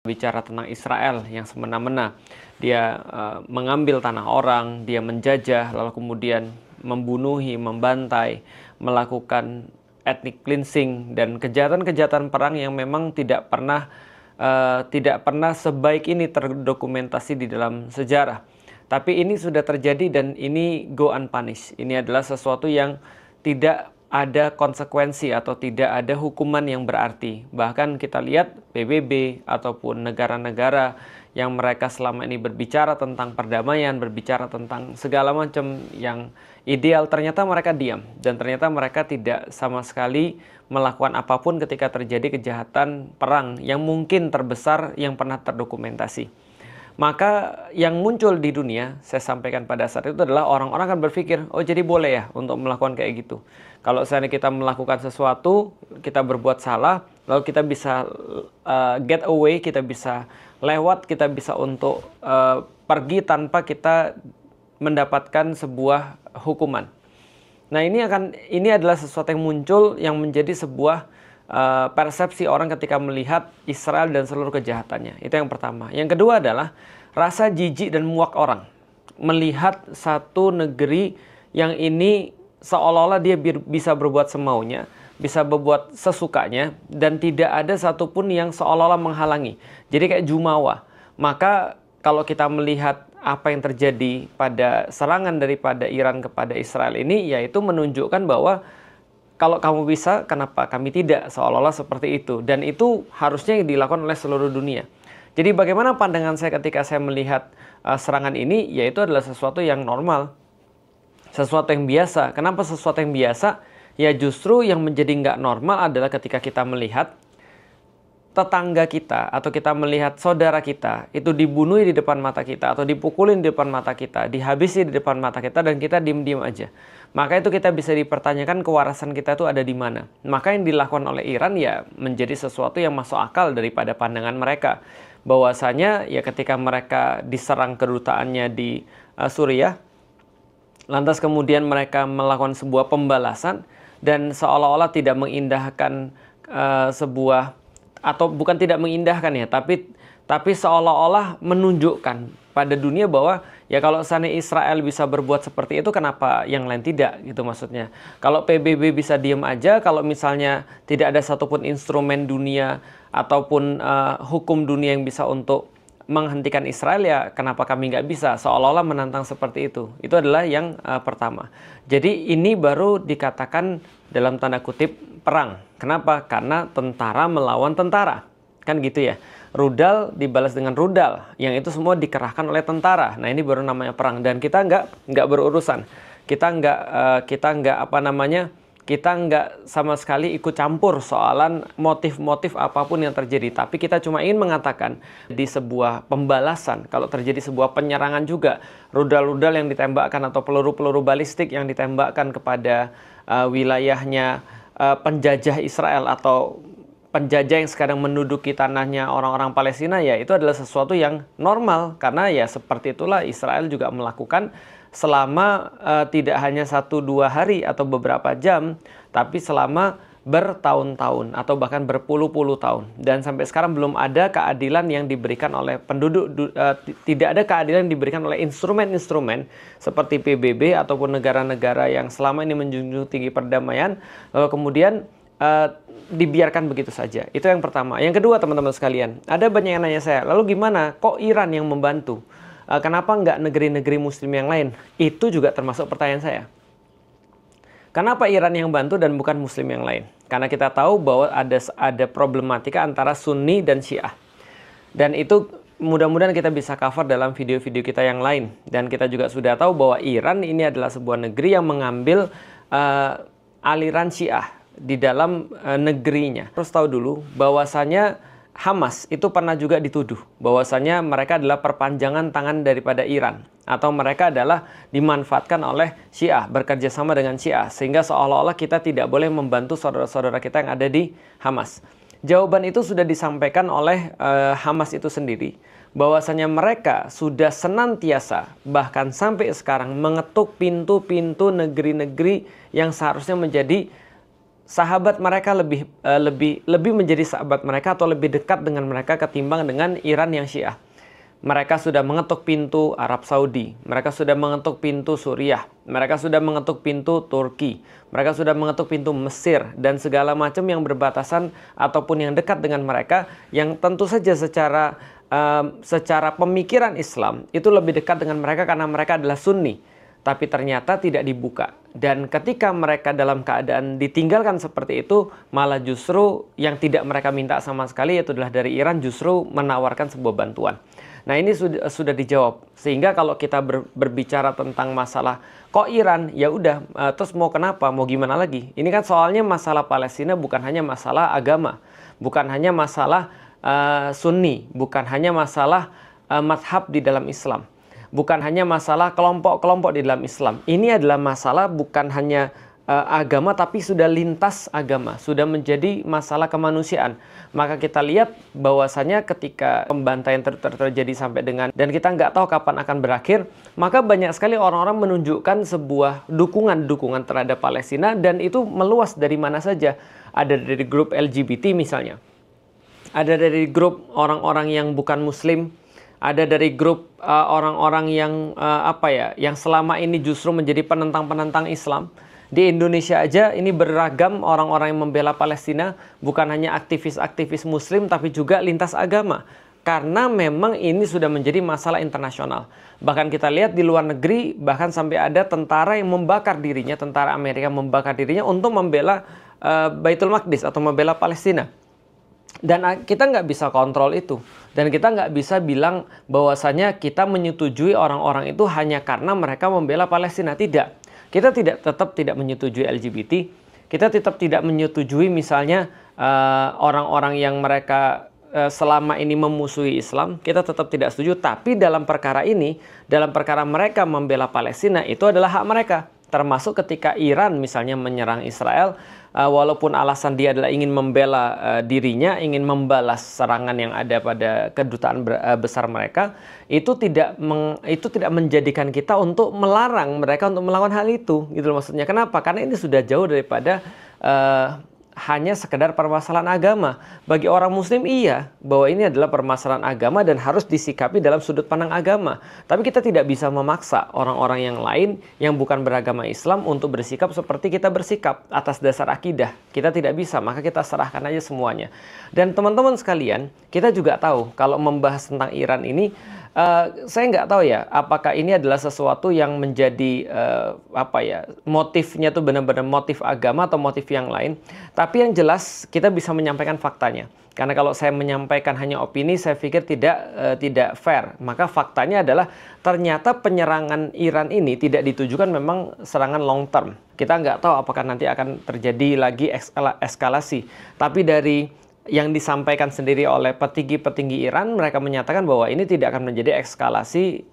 Bicara tentang Israel yang semena-mena, dia mengambil tanah orang, dia menjajah, lalu kemudian membunuhi, membantai, melakukan ethnic cleansing dan kejahatan-kejahatan perang yang memang tidak pernah sebaik ini terdokumentasi di dalam sejarah. Tapi ini sudah terjadi dan ini go unpunished. Ini adalah sesuatu yang tidak ada konsekuensi atau tidak ada hukuman yang berarti. Bahkan kita lihat PBB ataupun negara-negara yang mereka selama ini berbicara tentang perdamaian, berbicara tentang segala macam yang ideal, ternyata mereka diam. Dan ternyata mereka tidak sama sekali melakukan apapun ketika terjadi kejahatan perang yang mungkin terbesar yang pernah terdokumentasi. Maka yang muncul di dunia, saya sampaikan pada saat itu adalah orang-orang akan berpikir, oh jadi boleh ya untuk melakukan kayak gitu. Kalau seandainya kita melakukan sesuatu, kita berbuat salah, lalu kita bisa get away, kita bisa lewat, kita bisa untuk pergi tanpa kita mendapatkan sebuah hukuman. Nah ini adalah sesuatu yang muncul yang menjadi sebuah persepsi orang ketika melihat Israel dan seluruh kejahatannya. Itu yang pertama. Yang kedua adalah rasa jijik dan muak orang melihat satu negeri yang ini seolah-olah dia bisa berbuat semaunya, bisa berbuat sesukanya, dan tidak ada satupun yang seolah-olah menghalangi. Jadi kayak jumawa. Maka kalau kita melihat apa yang terjadi pada serangan daripada Iran kepada Israel ini, yaitu menunjukkan bahwa kalau kamu bisa, kenapa kami tidak? Seolah-olah seperti itu. Dan itu harusnya dilakukan oleh seluruh dunia. Jadi bagaimana pandangan saya ketika saya melihat serangan ini? Yaitu adalah sesuatu yang normal. Sesuatu yang biasa. Kenapa sesuatu yang biasa? Ya justru yang menjadi nggak normal adalah ketika kita melihat tetangga kita atau kita melihat saudara kita itu dibunuh di depan mata kita atau dipukulin di depan mata kita, dihabisi di depan mata kita dan kita diem-diem aja. Maka itu kita bisa dipertanyakan kewarasan kita itu ada di mana. Maka yang dilakukan oleh Iran ya menjadi sesuatu yang masuk akal daripada pandangan mereka. Bahwasanya ya ketika mereka diserang kedutaannya di Suriah, lantas kemudian mereka melakukan sebuah pembalasan dan seolah-olah tidak mengindahkan sebuah, atau bukan tidak mengindahkan ya, tapi seolah-olah menunjukkan pada dunia bahwa ya kalau seandainya Israel bisa berbuat seperti itu, kenapa yang lain tidak gitu maksudnya. Kalau PBB bisa diem aja, kalau misalnya tidak ada satupun instrumen dunia ataupun hukum dunia yang bisa untuk menghentikan Israel, ya kenapa kami nggak bisa, seolah-olah menantang seperti itu. Itu adalah yang pertama. Jadi ini baru dikatakan dalam tanda kutip perang. Kenapa? Karena tentara melawan tentara. Kan gitu ya. Rudal dibalas dengan rudal. Yang itu semua dikerahkan oleh tentara. Nah ini baru namanya perang. Dan kita nggak berurusan. Kita nggak sama sekali ikut campur soalan motif-motif apapun yang terjadi. Tapi kita cuma ingin mengatakan di sebuah pembalasan, kalau terjadi sebuah penyerangan juga, rudal-rudal yang ditembakkan atau peluru-peluru balistik yang ditembakkan kepada wilayahnya penjajah Israel atau penjajah yang sekarang menduduki tanahnya orang-orang Palestina, ya itu adalah sesuatu yang normal. Karena ya seperti itulah Israel juga melakukan selama tidak hanya 1-2 hari atau beberapa jam, tapi selama bertahun-tahun atau bahkan berpuluh-puluh tahun. Dan sampai sekarang belum ada keadilan yang diberikan oleh penduduk, tidak ada keadilan yang diberikan oleh instrumen-instrumen seperti PBB ataupun negara-negara yang selama ini menjunjung tinggi perdamaian, lalu kemudian dibiarkan begitu saja. Itu yang pertama. Yang kedua, teman-teman sekalian, ada banyak yang nanya saya, lalu gimana? Kok Iran yang membantu? Kenapa nggak negeri-negeri muslim yang lain? Itu juga termasuk pertanyaan saya. Kenapa Iran yang bantu dan bukan muslim yang lain? Karena kita tahu bahwa ada problematika antara Sunni dan Syiah. Dan itu mudah-mudahan kita bisa cover dalam video-video kita yang lain. Dan kita juga sudah tahu bahwa Iran ini adalah sebuah negeri yang mengambil aliran Syiah di dalam negerinya. Terus tahu dulu bahwasanya Hamas itu pernah juga dituduh bahwasanya mereka adalah perpanjangan tangan daripada Iran, atau mereka adalah dimanfaatkan oleh Syiah, bekerja sama dengan Syiah, sehingga seolah-olah kita tidak boleh membantu saudara-saudara kita yang ada di Hamas. Jawaban itu sudah disampaikan oleh Hamas itu sendiri, bahwasanya mereka sudah senantiasa bahkan sampai sekarang mengetuk pintu-pintu negeri-negeri yang seharusnya menjadi sahabat mereka lebih menjadi sahabat mereka atau lebih dekat dengan mereka ketimbang dengan Iran yang Syiah. Mereka sudah mengetuk pintu Arab Saudi, mereka sudah mengetuk pintu Suriah, mereka sudah mengetuk pintu Turki, mereka sudah mengetuk pintu Mesir, dan segala macam yang berbatasan ataupun yang dekat dengan mereka, yang tentu saja secara pemikiran Islam itu lebih dekat dengan mereka karena mereka adalah Sunni. Tapi ternyata tidak dibuka. Dan ketika mereka dalam keadaan ditinggalkan seperti itu, malah justru yang tidak mereka minta sama sekali, yaitu adalah dari Iran, justru menawarkan sebuah bantuan. Nah, ini sudah dijawab. Sehingga kalau kita berbicara tentang masalah kok Iran, ya udah, terus mau kenapa, mau gimana lagi? Ini kan soalnya masalah Palestina bukan hanya masalah agama, bukan hanya masalah Sunni, bukan hanya masalah madhab di dalam Islam, bukan hanya masalah kelompok-kelompok di dalam Islam. Ini adalah masalah bukan hanya agama, tapi sudah lintas agama, sudah menjadi masalah kemanusiaan. Maka kita lihat bahwasanya ketika pembantaian terjadi sampai dengan, dan kita nggak tahu kapan akan berakhir, maka banyak sekali orang-orang menunjukkan sebuah dukungan terhadap Palestina, dan itu meluas dari mana saja. Ada dari grup LGBT misalnya, ada dari grup orang-orang yang bukan Muslim, ada dari grup orang-orang yang yang selama ini justru menjadi penentang-penentang Islam. Di Indonesia aja ini beragam orang-orang yang membela Palestina, bukan hanya aktivis-aktivis Muslim tapi juga lintas agama. Karena memang ini sudah menjadi masalah internasional. Bahkan kita lihat di luar negeri, bahkan sampai ada tentara yang membakar dirinya, tentara Amerika membakar dirinya untuk membela Baitul Maqdis atau membela Palestina. Dan kita nggak bisa kontrol itu. Dan kita nggak bisa bilang bahwasanya kita menyetujui orang-orang itu hanya karena mereka membela Palestina. Tidak. Kita tetap tidak menyetujui LGBT. Kita tetap tidak menyetujui misalnya orang-orang yang mereka selama ini memusuhi Islam. Kita tetap tidak setuju. Tapi dalam perkara ini, dalam perkara mereka membela Palestina, itu adalah hak mereka. Termasuk ketika Iran misalnya menyerang Israel, walaupun alasan dia adalah ingin membela dirinya, ingin membalas serangan yang ada pada kedutaan besar mereka, itu tidak menjadikan kita untuk melarang mereka untuk melakukan hal itu, gitu loh maksudnya. Kenapa? Karena ini sudah jauh daripada hanya sekedar permasalahan agama. Bagi orang Muslim iya, bahwa ini adalah permasalahan agama dan harus disikapi dalam sudut pandang agama. Tapi kita tidak bisa memaksa orang-orang yang lain yang bukan beragama Islam untuk bersikap seperti kita bersikap atas dasar akidah. Kita tidak bisa, maka kita serahkan aja semuanya. Dan teman-teman sekalian, kita juga tahu kalau membahas tentang Iran ini, saya nggak tahu ya, apakah ini adalah sesuatu yang menjadi motifnya tuh benar-benar motif agama atau motif yang lain. Tapi yang jelas kita bisa menyampaikan faktanya. Karena kalau saya menyampaikan hanya opini, saya pikir tidak fair. Maka faktanya adalah ternyata penyerangan Iran ini tidak ditujukan memang serangan long term. Kita nggak tahu apakah nanti akan terjadi lagi eskalasi. Tapi dari yang disampaikan sendiri oleh petinggi-petinggi Iran, mereka menyatakan bahwa ini tidak akan menjadi eskalasi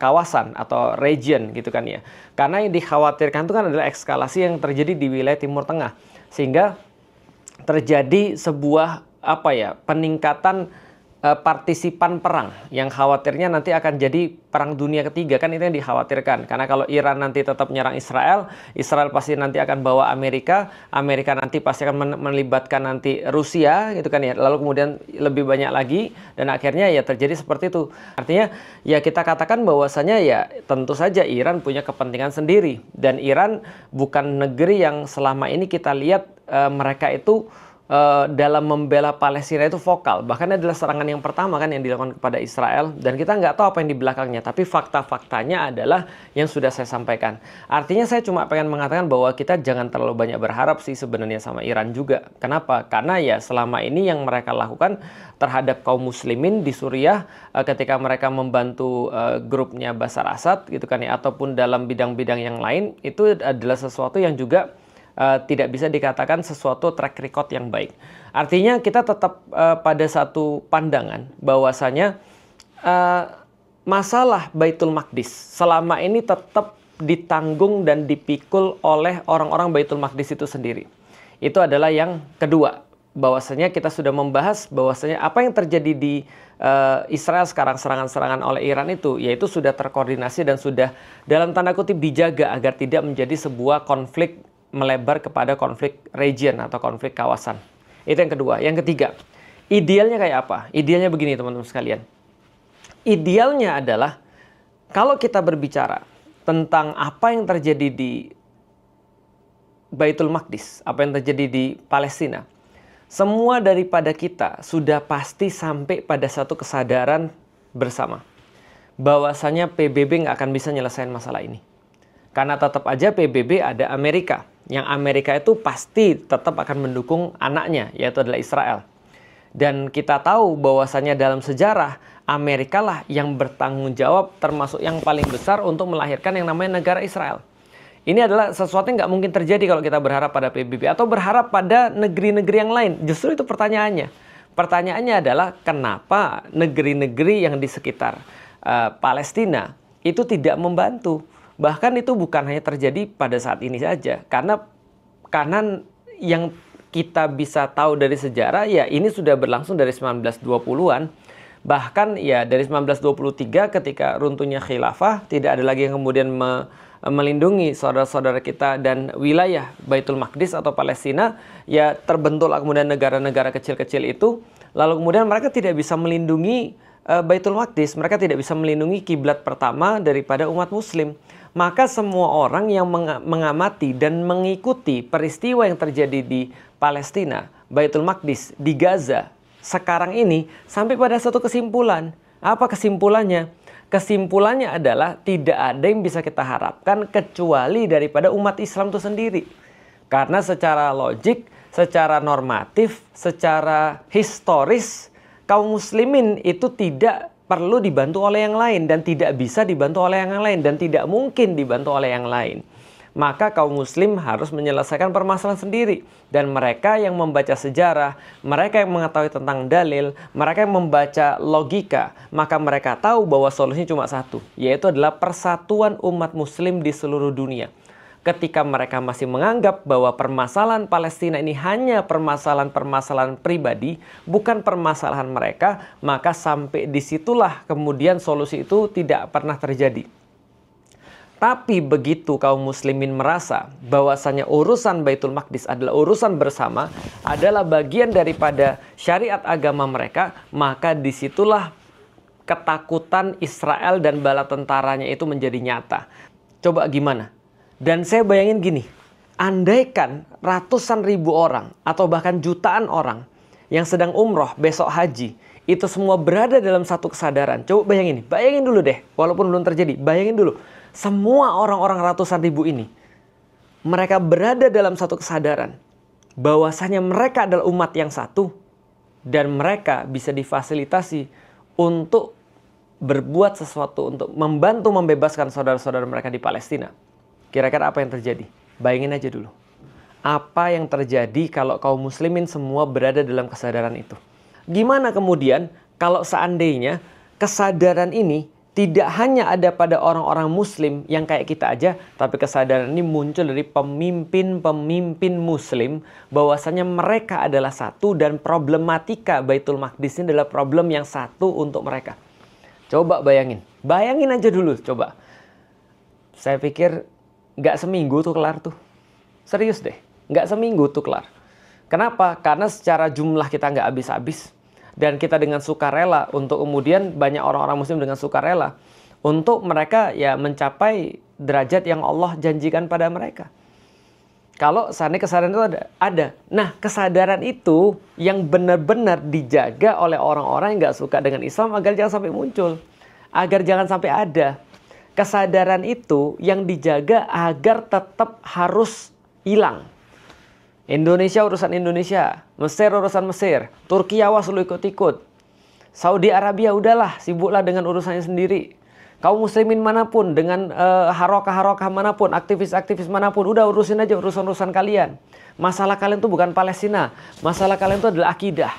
kawasan atau region gitu kan ya. Karena yang dikhawatirkan itu kan adalah eskalasi yang terjadi di wilayah Timur Tengah. Sehingga terjadi sebuah peningkatan partisipan perang yang khawatirnya nanti akan jadi perang dunia ketiga, kan itu yang dikhawatirkan. Karena kalau Iran nanti tetap menyerang Israel, Israel pasti nanti akan bawa Amerika, Amerika nanti pasti akan melibatkan nanti Rusia gitu kan ya, lalu kemudian lebih banyak lagi, dan akhirnya ya terjadi seperti itu. Artinya ya kita katakan bahwasanya ya tentu saja Iran punya kepentingan sendiri, dan Iran bukan negeri yang selama ini kita lihat mereka itu dalam membela Palestina itu vokal. Bahkan adalah serangan yang pertama kan yang dilakukan kepada Israel, dan kita nggak tahu apa yang di belakangnya, tapi fakta-faktanya adalah yang sudah saya sampaikan. Artinya saya cuma pengen mengatakan bahwa kita jangan terlalu banyak berharap sih sebenarnya sama Iran juga. Kenapa? Karena ya selama ini yang mereka lakukan terhadap kaum muslimin di Suriah ketika mereka membantu grupnya Bashar Assad gitu kan ya, ataupun dalam bidang-bidang yang lain, itu adalah sesuatu yang juga tidak bisa dikatakan sesuatu track record yang baik. Artinya kita tetap pada satu pandangan bahwasanya masalah Baitul Maqdis selama ini tetap ditanggung dan dipikul oleh orang-orang Baitul Maqdis itu sendiri. Itu adalah yang kedua, bahwasanya kita sudah membahas bahwasanya apa yang terjadi di Israel sekarang, serangan-serangan oleh Iran itu, yaitu sudah terkoordinasi dan sudah dalam tanda kutip dijaga agar tidak menjadi sebuah konflik melebar kepada konflik region atau konflik kawasan. Itu yang kedua. Yang ketiga, idealnya kayak apa? Idealnya begini teman-teman sekalian. Idealnya adalah kalau kita berbicara tentang apa yang terjadi di Baitul Maqdis, apa yang terjadi di Palestina, semua daripada kita sudah pasti sampai pada satu kesadaran bersama bahwasanya PBB nggak akan bisa nyelesain masalah ini. Karena tetap aja PBB ada Amerika. Yang Amerika itu pasti tetap akan mendukung anaknya, yaitu adalah Israel. Dan kita tahu bahwasanya dalam sejarah, Amerika lah yang bertanggung jawab termasuk yang paling besar untuk melahirkan yang namanya negara Israel. Ini adalah sesuatu yang nggak mungkin terjadi kalau kita berharap pada PBB atau berharap pada negeri-negeri yang lain. Justru itu pertanyaannya. Pertanyaannya adalah kenapa negeri-negeri yang di sekitar Palestina itu tidak membantu. Bahkan itu bukan hanya terjadi pada saat ini saja. Karena yang kita bisa tahu dari sejarah, ya ini sudah berlangsung dari 1920-an. Bahkan ya dari 1923 ketika runtuhnya khilafah, tidak ada lagi yang kemudian melindungi saudara-saudara kita dan wilayah Baitul Maqdis atau Palestina, ya terbentuklah kemudian negara-negara kecil-kecil itu. Lalu kemudian mereka tidak bisa melindungi Baitul Maqdis, mereka tidak bisa melindungi kiblat pertama daripada umat muslim. Maka semua orang yang mengamati dan mengikuti peristiwa yang terjadi di Palestina, Baitul Maqdis, di Gaza sekarang ini sampai pada satu kesimpulan. Apa kesimpulannya? Kesimpulannya adalah tidak ada yang bisa kita harapkan kecuali daripada umat Islam itu sendiri. Karena secara logik, secara normatif, secara historis, kaum muslimin itu tidak perlu dibantu oleh yang lain dan tidak bisa dibantu oleh yang lain dan tidak mungkin dibantu oleh yang lain. Maka kaum muslim harus menyelesaikan permasalahan sendiri. Dan mereka yang membaca sejarah, mereka yang mengetahui tentang dalil, mereka yang membaca logika, maka mereka tahu bahwa solusinya cuma satu, yaitu adalah persatuan umat muslim di seluruh dunia. Ketika mereka masih menganggap bahwa permasalahan Palestina ini hanya permasalahan-permasalahan pribadi, bukan permasalahan mereka, maka sampai disitulah kemudian solusi itu tidak pernah terjadi. Tapi begitu kaum muslimin merasa bahwasanya urusan Baitul Maqdis adalah urusan bersama, adalah bagian daripada syariat agama mereka, maka disitulah ketakutan Israel dan bala tentaranya itu menjadi nyata. Coba gimana? Dan saya bayangin gini, andaikan ratusan ribu orang atau bahkan jutaan orang yang sedang umroh besok haji, itu semua berada dalam satu kesadaran. Coba bayangin dulu deh, walaupun belum terjadi, bayangin dulu. Semua orang-orang ratusan ribu ini, mereka berada dalam satu kesadaran bahwasanya mereka adalah umat yang satu dan mereka bisa difasilitasi untuk berbuat sesuatu untuk membantu membebaskan saudara-saudara mereka di Palestina. Kira-kira apa yang terjadi? Bayangin aja dulu. Apa yang terjadi kalau kaum muslimin semua berada dalam kesadaran itu? Gimana kemudian kalau seandainya kesadaran ini tidak hanya ada pada orang-orang muslim yang kayak kita aja, tapi kesadaran ini muncul dari pemimpin-pemimpin muslim bahwasanya mereka adalah satu dan problematika Baitul Maqdis ini adalah problem yang satu untuk mereka. Coba bayangin aja dulu coba. Saya pikir nggak seminggu tuh kelar tuh. Serius deh, nggak seminggu tuh kelar. Kenapa? Karena secara jumlah kita nggak habis-habis. Dan kita dengan sukarela untuk kemudian banyak orang-orang muslim dengan sukarela untuk mereka ya mencapai derajat yang Allah janjikan pada mereka. Kalau seandainya kesadaran itu ada. Nah, kesadaran itu yang benar-benar dijaga oleh orang-orang yang nggak suka dengan Islam agar jangan sampai muncul. Agar jangan sampai ada. Kesadaran itu yang dijaga agar tetap harus hilang. Indonesia urusan Indonesia, Mesir urusan Mesir, Turki awas lu ikut-ikut. Saudi Arabia udahlah, sibuklah dengan urusannya sendiri. Kaum muslimin manapun, dengan harokah-harokah manapun, aktivis-aktivis manapun, udah urusin aja urusan-urusan kalian. Masalah kalian tuh bukan Palestina, masalah kalian tuh adalah akidah.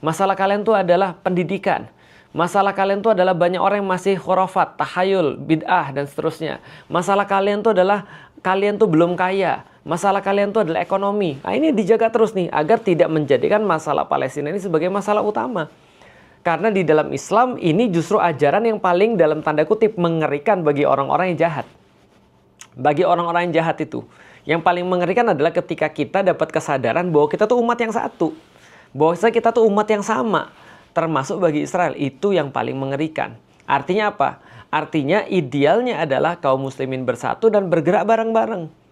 Masalah kalian tuh adalah pendidikan. Masalah kalian tuh adalah banyak orang yang masih khurafat, tahayul, bid'ah, dan seterusnya. Masalah kalian tuh adalah kalian tuh belum kaya. Masalah kalian tuh adalah ekonomi. Nah, ini dijaga terus nih agar tidak menjadikan masalah Palestina ini sebagai masalah utama. Karena di dalam Islam ini justru ajaran yang paling dalam tanda kutip mengerikan bagi orang-orang yang jahat. Bagi orang-orang yang jahat itu, yang paling mengerikan adalah ketika kita dapat kesadaran bahwa kita tuh umat yang satu. Bahwa kita tuh umat yang sama. Termasuk bagi Israel, itu yang paling mengerikan. Artinya apa? Artinya idealnya adalah kaum muslimin bersatu dan bergerak bareng-bareng.